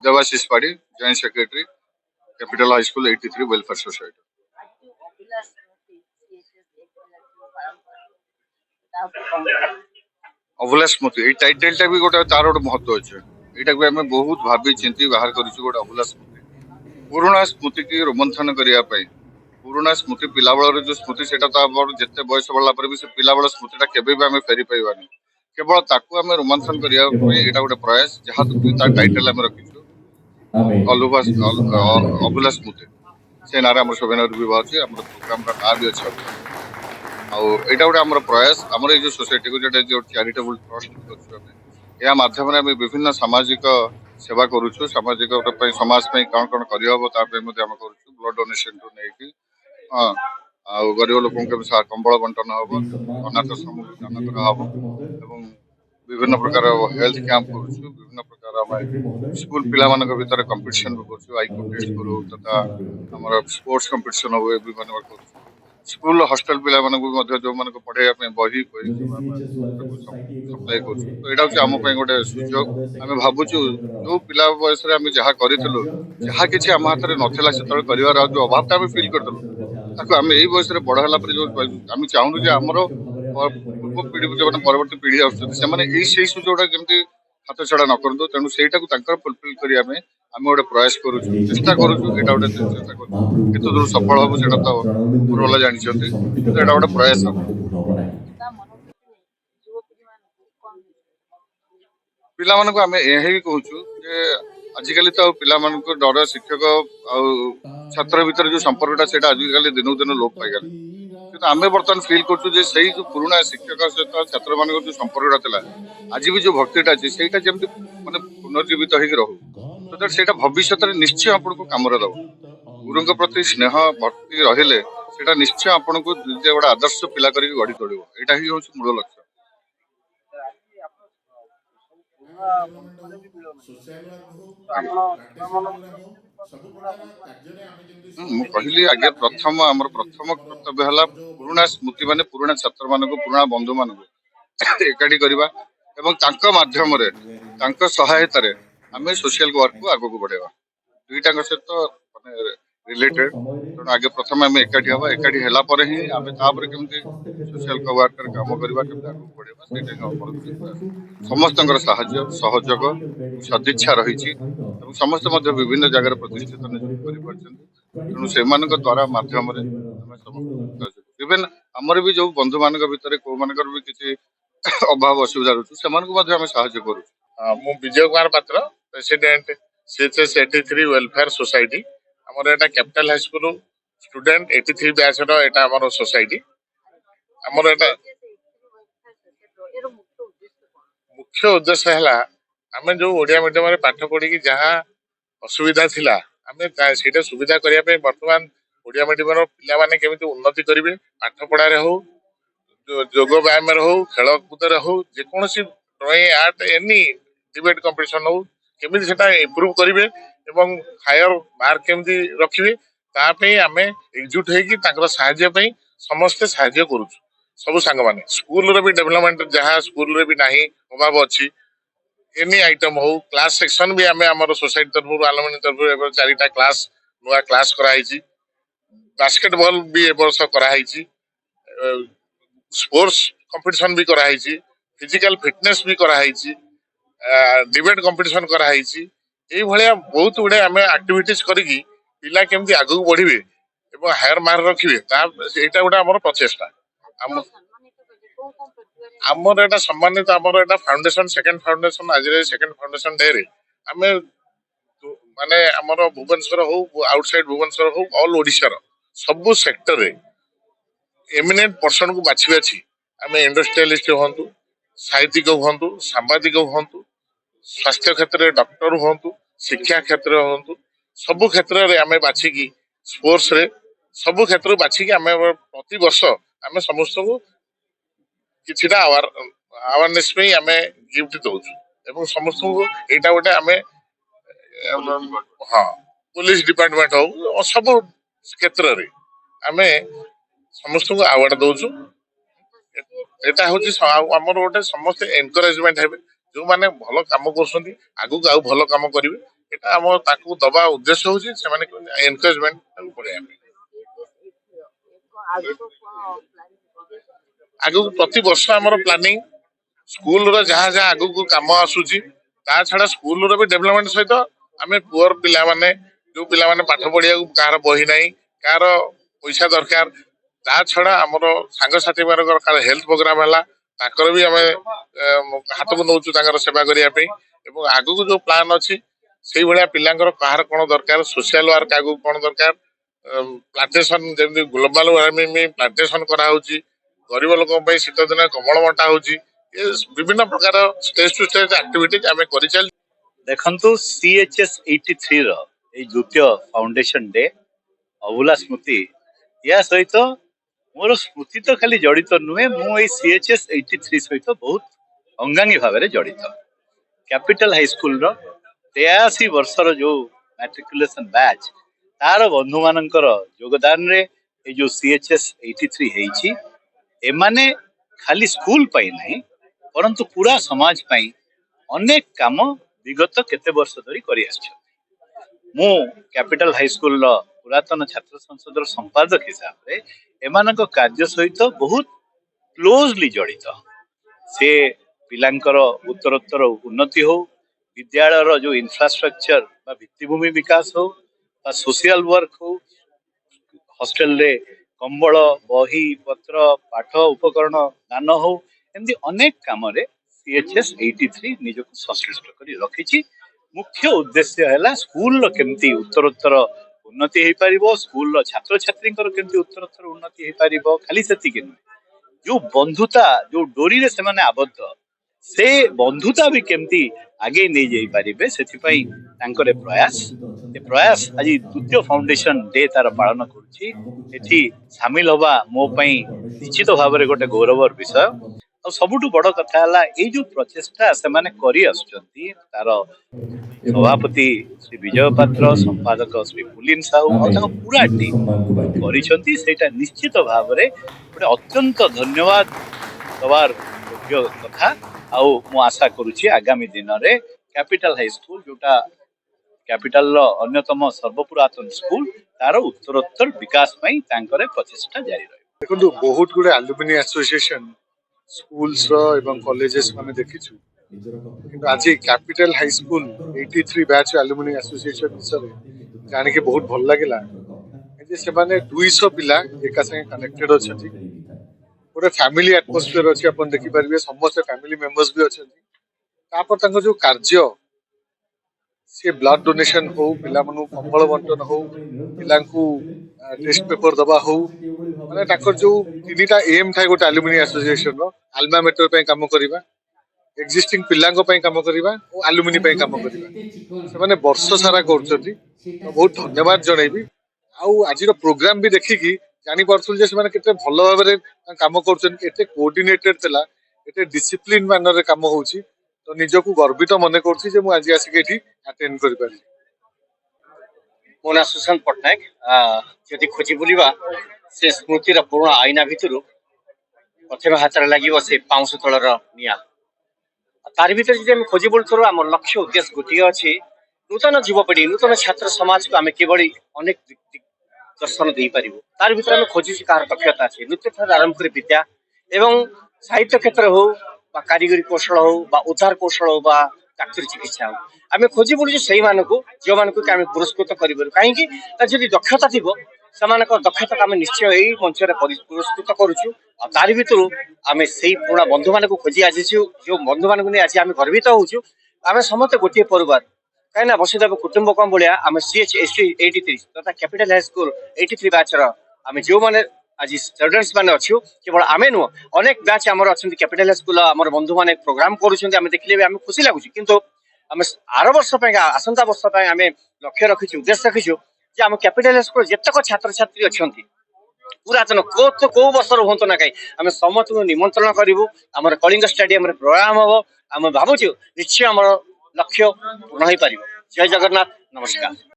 Devashish Padi, Joint Secretary, Capital High School 83 Welfare Society. अभुला स्मृति ये title भी गोटे तार गोटे महत्व अच्छे यहाँ भी आम बहुत भावी चिंती बाहर कर गोटे अभुला स्मृति पुराणा स्मृति की रोमंथन करने पुराणा स्मृति पिलाबेल जो स्मृति से जिते बयस बढ़ला भी से पिलाबेल स्मृतिटा केवे भी आम फेरी पाइबानी केवल ताकू आम रोमंथन करने गोटे प्रयास जहाँ टाइटल आम रखीचु अभुला स्मृति से ना सौभाग्य विवाह अच्छे प्रोग्राम ना भी अच्छे आईटा गोटे आम प्रयास आम जो सोसाइटी को जो चैरिटेबल ट्रस्ट कर माध्यम विभिन्न सामाजिक सेवा करुचु सामाजिक समाज कौन कौन करम ब्लड डोनेशन टू नहीं गरीब लोक कंबल बंटन हम अनाथ समूह दान कराव विभिन्न प्रकार हेल्थ कैंप करुचु विभिन्न प्रकार स्कूल पिला भर कंपटीशन भी करुचु आईक्यू टेस्ट करू तथा आम स्पोर्ट्स कंपटीशन हुए विभिन्न कर स्कूल हॉस्टल पिला जो मान पढ़ाई बही सप्लाई करम गोटे सुजोग आम भावुचु जो पिला बयस जहाँ करूँ जहाँ कि आम हाथ में नाला से कर जो अभाव आम फिल करूँ आम यही बयस बड़ है जो आम चाहूँ आमर पूर्व पीढ़ी जो परवर्त पीढ़ी आसुँच सुजोग जमी हाथ छड़ा न करूँ तेणु से फुलफिल करने आम गोटे प्रयास करुँ चेष्टा करुँ यहाँ गोटे चेष्टा कत दूर सफल हम से तो ऊपर जानते यहाँ गोटे प्रयास हम पिला आम यही कहूँ आजिकल तो पिला डर शिक्षक छात्र भीतर जो संपर्कटा से आजिकल दिन दिन लोप पाईगला कि आम बर्तमान फिल कर जो पुराणा शिक्षक सहित छात्र मान जो संपर्कटा आज भी जो भक्तिटा अच्छे से मानते पुनर्जीवित हो रो से भविष्य में निश्चय आपन को कम दब गुरु प्रति स्नेह भक्ति रही निश्चय आपन को गोटे आदर्श पिला कर गढ़ी तोड़ यहाँ ही हूँ मूल लक्ष्य कहली आगे प्रथम आम प्रथम कर्तव्य है पुराणा स्मृति मान पुराणा छात्र मान पुराणा बंधु मान एकाठी करने माध्यम सहायतार आम सोशल वर्क को आगे बढ़ेगा दुईटा सहित रिलेटेड तेणु आगे प्रथम आम एकाठी हवा एकाठी है ही आम केमती सोशल वर्कर कम करवा आगे बढ़ेगा समस्त सहयोग सदिच्छा रही समस्त विभिन्न जगह प्रतिष्ठित तेणु से द्वारा माध्यम इवेन आमर भी जो बंधु मान भर कौ मान भी किसी अभाव असुविधा रोचे आम साहय करूँ मु विजय कुमार पात्र प्रेसिडेंट सीएचएस 83 वेलफेयर सोसाइटी आमर एटा capital high school student 83 batch रो एटा आमर सोसाइटी आमर एटा मुख्य उद्देश्य है आम जो ओडिया मीडियम रे पाठ पढ़ी जहाँ असुविधा थिला आम से सुविधा करने बर्तमान ओडिया मीडियम पिला माने केमिति उन्नति करेंगे पाठ पढ़ारे हो जोग व्यायाम हो खेलकूद हो जेकोसी drawing art any debate competition हो केमिति सेटा इंप्रूव करेंगे एवं हायर मार्क केमिति रखिए तापे आम एकजुट होकर साहाय्य समस्ते साहाय्य करूँ सब सांग माने स्कूल रे भी डेवलपमेंट जहाँ स्कूल रे भी नहीं अभाव अच्छी एनी आइटम हो क्लास सेक्शन भी आम आम सोसाइटी तरफ आलमनी तरफ 4टा क्लास नुआ क्लास कराई बास्केटबॉल भी ए वर्ष कराई स्पोर्ट्स कंपटीशन भी कराई फिजिकल फिटनेस भी कराई डिबेट कंपटीशन कराई यही भाया बहुत गुड़े आम एक्टिविटीज करी पिला केमती आगू बढ़े और हायर मार्क रखिए यहाँ गोटे आम प्रचेषा आमर एटा सम्मानित आमर एटा फाउंडेशन सेकंड फाउंडेशन आज सेकंड फाउंडेशन डे रे आमे माने आमर भुवनेश्वर हो आउटसाइड भुवनेश्वर हो ऑल ओडिशा रो सब सेक्टर रे एमिनेंट पर्सन को बाछि बाछि आमे इंडस्ट्रियलिस्ट होंतु साहित्यिक होंतु सांबादिक होंतु स्वास्थ्य क्षेत्र में डॉक्टर होंतु शिक्षा क्षेत्र होंतु सब क्षेत्र रे आमे बाछि की स्पोर्ट्स रे सब क्षेत्र बाछि की आमे प्रति वर्ष आमे समस्त को किछिटा अवेयरनेस में आमे गिफ्ट दउछु एवं समस्त को एटा गोटे आमे हाँ पुलिस डिपार्टमेंट हो सब क्षेत्र रे आमे समस्त को अवार्ड दउछु एटा होची हमर गोटे समस्त एनकरेजमेंट हेबे जो माने भलो काम करसंती आगु आउ भलो काम करिवे এটা ଆମ ତାକୁ ଦବା ଉଦ୍ଦେଶ୍ୟ ହଉଛି ସେମାନେ ଏନକରେଜମେଣ୍ଟ ତାକୁ ପଢେଇବା ପାଇଁ। ଆଗକୁ ପ୍ରତିବର୍ଷ ଆମର ପ୍ଲାନିଂ ସ୍କୁଲର ଯାହା ଯାହା ଆଗକୁ କାମ ଆସୁଛି ତା ଛଡା ସ୍କୁଲର ବି ଡେଭଲପମେଣ୍ଟ ସହିତ ଆମେ ପୁଅର ପିଲାମାନେ ଯୋଉ ପିଲାମାନେ ପାଠ ପଢିବାକୁ କାହାର ବହି ନାହିଁ କାହାର ପଇସା ଦରକାର ତା ଛଡା ଆମର ସାଙ୍ଗସାଥି ମାନଙ୍କର କାହାର ହେଲ୍ଥ ପ୍ରୋଗ୍ରାମ ହେଲା ତାଙ୍କର ବି ଆମେ ହାତକୁ ନଉଛୁ ତାଙ୍କର ସେବା କରିବା ପାଇଁ ଏବଂ ଆଗକୁ ଯୋଉ ପ୍ଲାନ ଅଛି ସେଇଭଳିଆ ପିଲାଙ୍କର କାହାର କଣ ଦରକାର ସୋସିଆଲ ୱାର୍କ ଆଗକୁ କଣ ଦରକାର ପ୍ଲାଣ୍ଟେସନ ଯେମିତି ଗ୍ଲୋବାଲ ୱାର୍ମିଂ ପ୍ଲାଣ୍ଟେସନ କରାହଉଛି ଗରିବ ଲୋକଙ୍କ ପାଇଁ ଶୀତ ଦିନେ କମଳ ବଣ୍ଟା ହଉଛି ଏ ବିଭିନ୍ନ ପ୍ରକାର ଷ୍ଟେଜ ଟୁ ଷ୍ଟେଜ ଆକ୍ଟିଭିଟିଜ ଆମେ କରିଚାଲିଛୁ। ଦେଖନ୍ତୁ CHS 83 ର ଏଇ ଦ୍ୱିତୀୟ ଫାଉଣ୍ଡେସନ ଡେ ଅଭୁଲା ସ୍ମୃତି ଏହା ସହିତ ମୋର ସ୍ମୃତି ତ ଖାଲି ଜଡିତ ନୁହେଁ ମୁଁ ଏଇ CHS 83 ସହିତ ବହୁତ ଅଙ୍ଗାଙ୍ଗୀ ଭାବରେ ଜଡିତ। କ୍ୟାପିଟାଲ ହାଇସ୍କୁଲର 83 ବର୍ଷର ଯୋଉ ମାଟ୍ରିକୁଲେସନ ବ୍ୟାଚ୍ ତାର ବନ୍ଧୁମାନଙ୍କର ଯୋଗଦାନରେ ଏଇ ଯୋଉ CHS 83 ହେଇଛି ଏମାନେ ଖାଲି ସ୍କୁଲ ପାଇଁ ନାହିଁ ପରନ୍ତୁ ପୁରା ସମାଜ ପାଇଁ ଅନେକ କାମ ବିଗତ କେତେ ବର୍ଷ ଧରି କରି ଆସିଛନ୍ତି। ମୁଁ କ୍ୟାପିଟାଲ ହାଇସ୍କୁଲର ପୁରାତନ ଛାତ୍ର ସଂସଦର ସମ୍ପାଦକ ହିସାବରେ ଏମାନଙ୍କ କାର୍ଯ୍ୟ ସହିତ ବହୁତ କ୍ଲୋଜଲି ଜଡିତ। ସେ ପିଲାଙ୍କର ଉତ୍ତରୋତ୍ତର ଉନ୍ନତି ହଉ ବିଦ୍ୟାଳୟର ଯୋଉ ଇନଫ୍ରାଷ୍ଟ୍ରକ୍ଚର ବା ଭିତ୍ତିଭୂମି ବିକାଶ ହଉ ବା ସୋସିଆଲ ୱାର୍କ ହଉ ହଷ୍ଟେଲରେ କମ୍ବଳ ବହି ପତ୍ର ପାଠ ଉପକରଣ ଦାନ ହଉ ଏମିତି ଅନେକ କାମରେ CHS 83 ନିଜକୁ ସଂଶ୍ଳିଷ୍ଟ କରି ରଖିଛି। ମୁଖ୍ୟ ଉଦ୍ଦେଶ୍ୟ ହେଲା ସ୍କୁଲର କେମିତି ଉତ୍ତରୋତ୍ତର ଉନ୍ନତି ହେଇପାରିବ ସ୍କୁଲର ଛାତ୍ରଛାତ୍ରୀଙ୍କର କେମିତି ଉତ୍ତରୋତ୍ତର ଉନ୍ନତି ହେଇପାରିବ ଖାଲି ସେତିକି ନୁହେଁ ଯୋଉ ବନ୍ଧୁତା ଯୋଉ ଡୋରିରେ ସେମାନେ ଆବଦ୍ଧ ସେ ବନ୍ଧୁତା ବି କେମିତି ଆଗେଇ ନେଇଯାଇପାରିବେ ସେଥିପାଇଁ ତାଙ୍କର ପ୍ରୟାସ ଏ ପ୍ରୟାସ ଆଜି ଦ୍ୱିତୀୟ ଫାଉଣ୍ଡେସନ ଡେ ତାର ପାଳନ କରୁଛି। ଏଠି ସାମିଲ ହବା ମୋ ପାଇଁ ନିଶ୍ଚିତ ଭାବରେ ଗୋଟେ ଗୌରବର ବିଷୟ। ଆଉ ସବୁଠୁ ବଡ କଥା ହେଲା ଏଇ ଯୋଉ ପ୍ରଚେଷ୍ଟା ସେମାନେ କରି ଆସୁଛନ୍ତି ତାର ସଭାପତି ଶ୍ରୀ ବିଜୟ ପାତ୍ର ସମ୍ପାଦକ ଶ୍ରୀ ପୁଲିନ ସାହୁ ଆଉ ତାଙ୍କ ପୁରା ଟିମ୍ ଯୋଉ କରିଛନ୍ତି ସେଇଟା ନିଶ୍ଚିତ ଭାବରେ ଗୋଟେ ଅତ୍ୟନ୍ତ ଧନ୍ୟବାଦ ଦବାର ଯୋଗ୍ୟ କଥା। ଆଉ ମୁଁ ଆଶା କରୁଛି ଆଗାମୀ ଦିନରେ କ୍ୟାପିଟାଲ ହାଇସ୍କୁଲ ଯୋଉଟା କ୍ୟାପିଟାଲର ଅନ୍ୟତମ ସର୍ବପୁରାତନ ସ୍କୁଲ ତାର ଉତ୍ତରୋତ୍ତର ବିକାଶ ପାଇଁ ତାଙ୍କର ପ୍ରଚେଷ୍ଟା ଜାରି ରହିବ। ଦେଖନ୍ତୁ ବହୁତ ଗୁଡେ ଆଲୁମିନି ଆସୋସିଏସନ ସ୍କୁଲସ ର ଏବଂ କଲେଜେସ୍ ମାନେ ଦେଖିଛୁ କିନ୍ତୁ ଆଜି capital high school 83 batch alumni association ବିଷୟରେ ଜାଣିକି ବହୁତ ଭଲ ଲାଗିଲା ଯେ ସେମାନେ 200 ପିଲା ଏକା ସାଙ୍ଗେ କନେକ୍ଟେଡ ଅଛନ୍ତି ଗୋଟେ ଫ୍ୟାମିଲି ଆଟମୋସ୍ଫିୟର ଅଛି ଆପଣ ଦେଖିପାରିବେ ସମସ୍ତେ ଫ୍ୟାମିଲି ମେମ୍ବର୍ସ ବି ଅଛନ୍ତି ତାପରେ ତାଙ୍କ ଯୋଉ କାର୍ଯ୍ୟ ସେ ବ୍ଲଡ ଡୋନେସନ ହଉ ପିଲାମାନଙ୍କୁ କମ୍ବଳ ବଣ୍ଟନ ହଉ ପିଲାଙ୍କୁ ଟେଷ୍ଟ ପେପର ଦବା ହଉ ମାନେ ତାଙ୍କର ଯୋଉ ତିନିଟା ଏମ୍ ଥାଏ ଗୋଟେ ଆଲୁମିନି ଆସୋସିଏସନର ଆଲମା ମେଟର ପାଇଁ କାମ କରିବା ଏକ୍ଜିଷ୍ଟିଂ ପିଲାଙ୍କ ପାଇଁ କାମ କରିବା ଓ ଆଲୁମିନି ପାଇଁ କାମ କରିବା ସେମାନେ ବର୍ଷ ସାରା କରୁଛନ୍ତି ତ ବହୁତ ଧନ୍ୟବାଦ ଜଣେଇବି। ଆଉ ଆଜିର ପ୍ରୋଗ୍ରାମ ବି ଦେଖିକି ଜାଣିପାରୁଥିଲୁ ଯେ ସେମାନେ କେତେ ଭଲ ଭାବରେ କାମ କରୁଛନ୍ତି ଏତେ କୋଅର୍ଡିନେଟେଡ ଥିଲା ଏତେ ଡିସିପ୍ଲିନ ମାନରରେ କାମ ହଉଛି ତ ନିଜକୁ ଗର୍ବିତ ମନେ କରୁଛି ଯେ ମୁଁ ଆଜି ଆସିକି ଏଠି ଆଟେଣ୍ଡ କରିପାରିଲି। ମୋ ନାଁ ସୁଶାନ୍ତ ପଟ୍ଟନାୟକ ଯଦି ଖୋଜି ବୁଲିବା ସେ ସ୍ମୃତିର ପୁରୁଣା ଆଇନା ଭିତରୁ ପ୍ରଥମେ ହାତରେ ଲାଗିବ ସେ ପାଉଁଶ ତଳର ନିଆଁ ତାରି ଭିତରେ ଯଦି ଆମେ ଖୋଜି ବୁଲୁଥିଲୁ ଆମର ଲକ୍ଷ୍ୟ ଉଦ୍ଦେଶ୍ୟ ଗୋଟିଏ ଅଛି ନୂତନ ଯୁବପିଢି ନୂତନ ଛାତ୍ର ସମାଜକୁ ଆମେ କିଭଳି ଅନେକ ଦର୍ଶନ ଦେଇପାରିବୁ ତାରି ଭିତରେ ଆମେ ଖୋଜୁଛୁ କାହାର ଦକ୍ଷତା ଅଛି ନୃତ୍ୟ ଠାରୁ ଆରମ୍ଭ କରି ବିଦ୍ୟା ଏବଂ ସାହିତ୍ୟ କ୍ଷେତ୍ର ହଉ ବା କାରିଗରୀ କୌଶଳ ହଉ ବା ଉଦ୍ଧାର କୌଶଳ ହଉ ବା ଡାକ୍ତରୀ ଚିକିତ୍ସା ହଉ ଆମେ ଖୋଜି ବୁଲୁଛୁ ସେଇମାନଙ୍କୁ ଯେଉଁମାନଙ୍କୁ ଆମେ ପୁରସ୍କୃତ କରିପାରୁ କାହିଁକି ତାର ଯଦି ଦକ୍ଷତା ଥିବ ସେମାନଙ୍କ ଦକ୍ଷତାକୁ ଆମେ ନିଶ୍ଚୟ ଏଇ ମଞ୍ଚରେ ପୁରସ୍କୃତ କରୁଛୁ ଆଉ ତାରି ଭିତରୁ ଆମେ ସେଇ ପୁରୁଣା ବନ୍ଧୁମାନଙ୍କୁ ଖୋଜି ଆସିଛୁ ଯୋଉ ବନ୍ଧୁମାନଙ୍କୁ ନେଇ ଆଜି ଆମେ ଗର୍ବିତ ହଉଛୁ ଆମେ ସମସ୍ତେ ଗୋଟିଏ ପରିବାର କାହିଁକିନା ବସୁଧୈବ କୁଟୁମ୍ବକମ୍ ଭଳିଆ ଆମେ CHS 83 ତଥା କ୍ୟାପିଟାଲ ହାଇସ୍କୁଲ 83 ବ୍ୟାଚର ଆମେ ଯୋଉମାନେ ଆଜି ଷ୍ଟୁଡେଣ୍ଟସ ମାନେ ଅଛୁ କେବଳ ଆମେ ନୁହଁ ଅନେକ ବ୍ୟାଚ୍ ଆମର ଅଛନ୍ତି କ୍ୟାପିଟାଲ ହାଇସ୍କୁଲ ଆମର ବନ୍ଧୁମାନେ ପ୍ରୋଗ୍ରାମ କରୁଛନ୍ତି ଆମେ ଦେଖିଲେ ବି ଆମେ ଖୁସି ଲାଗୁଛି କିନ୍ତୁ ଆମେ ଆର ବର୍ଷ ପାଇଁ ଆସନ୍ତା ବର୍ଷ ପାଇଁ ଆମେ ଲକ୍ଷ୍ୟ ରଖିଛୁ ଉଦ୍ଦେଶ୍ୟ ରଖିଛୁ ଯେ ଆମ କ୍ୟାପିଟାଲ ହାଇସ୍କୁଲ ଯେତେକ ଛାତ୍ରଛାତ୍ରୀ ଅଛନ୍ତି ପୁରାତନ କୋଉ ବର୍ଷର ହୁଅନ୍ତୁ ନା କାହିଁ ଆମେ ସମସ୍ତଙ୍କୁ ନିମନ୍ତ୍ରଣ କରିବୁ ଆମର କଳିଙ୍ଗ ଷ୍ଟାଡିୟମରେ ପ୍ରୋଗ୍ରାମ ହବ ଆମେ ଭାବୁଛୁ ନିଶ୍ଚୟ ଆମର ଲକ୍ଷ୍ୟ ପୂରଣ ହେଇପାରିବ। ଜୟ ଜଗନ୍ନାଥ ନମସ୍କାର।